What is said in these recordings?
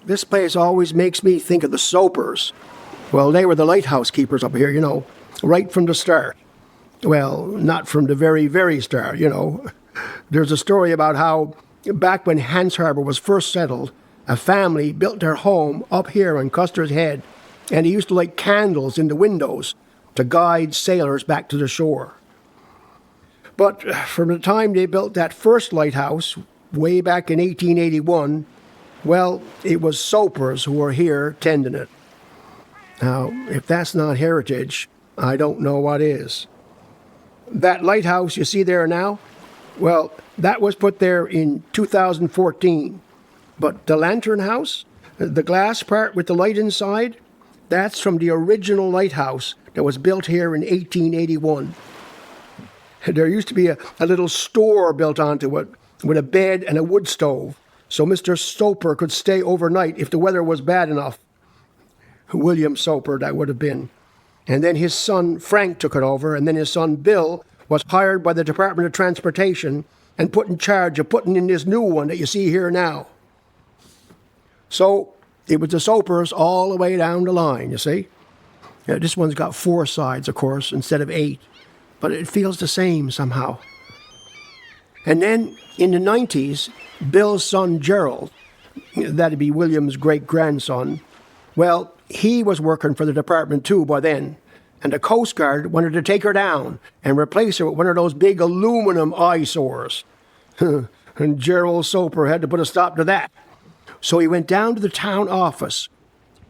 This place always makes me think of the Sopers. Well, they were the lighthouse keepers up here, right from the start. Well, not from the very, very start, There's a story about how, back when Hant's Harbour was first settled, a family built their home up here on Custard Head, and they used to light candles in the windows to guide sailors back to the shore. But from the time they built that first lighthouse, way back in 1881, well, it was Sopers who were here tending it. Now, if that's not heritage, I don't know what is. That lighthouse you see there now, well, that was put there in 2014. But the lantern house, the glass part with the light inside, that's from the original lighthouse that was built here in 1881. There used to be a little store built onto it with a bed and a wood stove, so Mr. Soper could stay overnight if the weather was bad enough. William Soper, that would have been. And then his son Frank took it over, and then his son Bill was hired by the Department of Transportation and put in charge of putting in this new one that you see here now. So it was the Sopers all the way down the line, you see. Yeah, this one's got 4 sides, of course, instead of 8, but it feels the same somehow. And then in the 90s, Bill's son Gerald, that'd be William's great-grandson, well, he was working for the department too by then, and the Coast Guard wanted to take her down and replace her with one of those big aluminum eyesores. And Gerald Soper had to put a stop to that. So he went down to the town office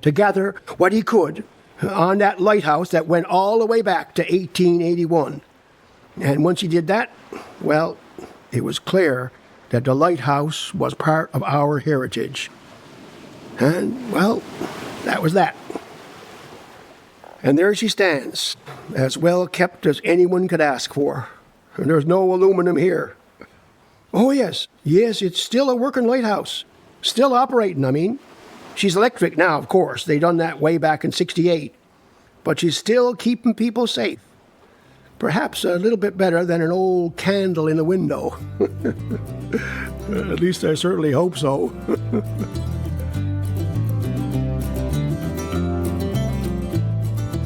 to gather what he could on that lighthouse that went all the way back to 1881. And once he did that, well, it was clear that the lighthouse was part of our heritage. And, well, that was that. And there she stands, as well kept as anyone could ask for. And there's no aluminum here. Oh, yes, it's still a working lighthouse. Still operating, I mean. She's electric now, of course. They done that way back in '68. But she's still keeping people safe. Perhaps a little bit better than an old candle in a window. At least I certainly hope so.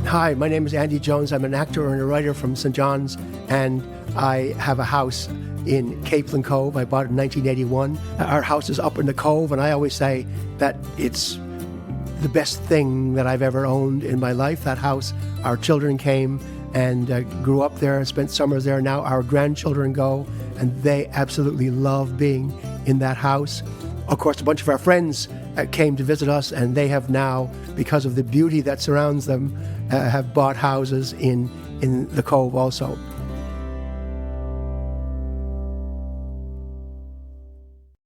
Hi, my name is Andy Jones. I'm an actor and a writer from St. John's, and I have a house in Capeland Cove. I bought it in 1981. Our house is up in the cove, and I always say that it's the best thing that I've ever owned in my life. That house, our children came and grew up there, spent summers there. Now our grandchildren go, and they absolutely love being in that house. Of course, a bunch of our friends came to visit us, and they have now, because of the beauty that surrounds them, have bought houses in the cove also.